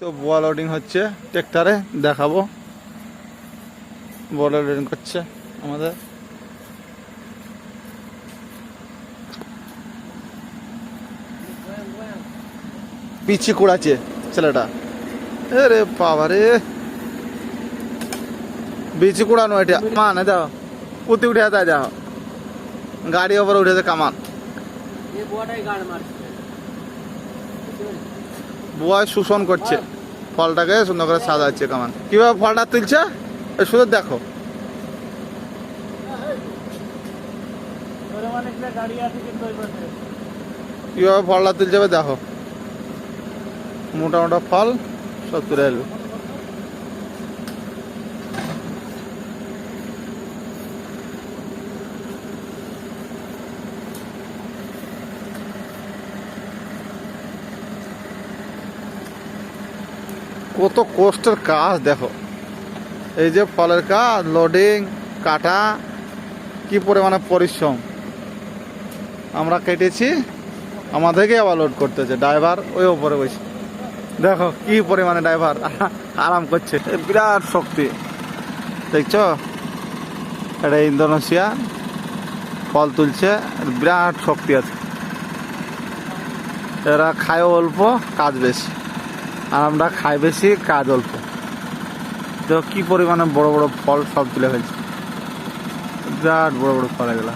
তো বোয়া লোডিং হচ্ছে ট্রেক্টরে, দেখাবো। বোয়া লোডিং করছে আমাদের। পিছি কুড়াচ্ছে ছেলেটা। রে বাবা রে, বিচি কুড়ানো এটা মানে দাও, উঠে উঠে দেয়, দেখো গাড়ি ওপরে উঠেছে কামান। বুয়ায় শোষণ করছে ফলটাকে, সুন্দর করে সাজাচ্ছে কামান। কিভাবে ফলটা তুলছে শুধু দেখো। কিভাবে ফলটা তুলছে দেখো, মোটা মোটা ফল সব তুলে এলো। কত কষ্টের কাজ দেখো, এই যে ফলের কাজ, লোডিং, কাটা, কি পরিমাণে পরিশ্রম। আমরা কেটেছি, আমাদেরকে আবার লোড করতেছে ড্রাইভার ওই ওপরে বসে। দেখো কি পরিমাণে ড্রাইভার আরাম করছে, বিরাট শক্তি দেখছো। এটা ইন্দোনেশিয়া, ফল তুলছে, বিরাট শক্তি আছে। এরা খায়ও অল্প, কাজ বেশি, আর আমরা খাই বেশি, কাজ অল্প। তো কি পরিমাণে বড় বড় ফল সব তুলে ফেলছে, বিরাট বড় বড় ফল এগুলা।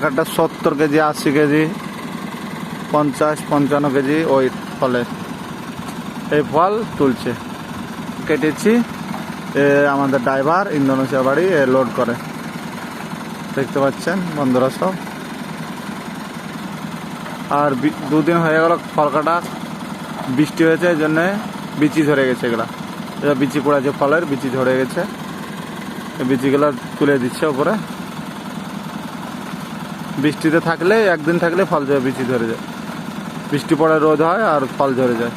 একটা 70 কেজি, 80 কেজি, 50-55 কেজি ওই ফলে এই ফল তুলছে। কেটেছি, আমাদের ড্রাইভার ইন্দোনেশিয়া বাড়ি লোড করে, দেখতে পাচ্ছেন বন্ধুরা সব। আর 2 দিন হয়ে গেল ফল কাটা, বৃষ্টি হয়েছে, এই জন্যে বিচি ধরে গেছে এগুলা। এটা বিচি কুড়াচ্ছে, ফলের বিচি ধরে গেছে, এই বিচিগুলা তুলে দিচ্ছে ওপরে। বৃষ্টিতে থাকলে, একদিন থাকলে ফল বিচি ধরে যায়, বৃষ্টি পড়ে রোদ হয় আর ফল ঝরে যায়।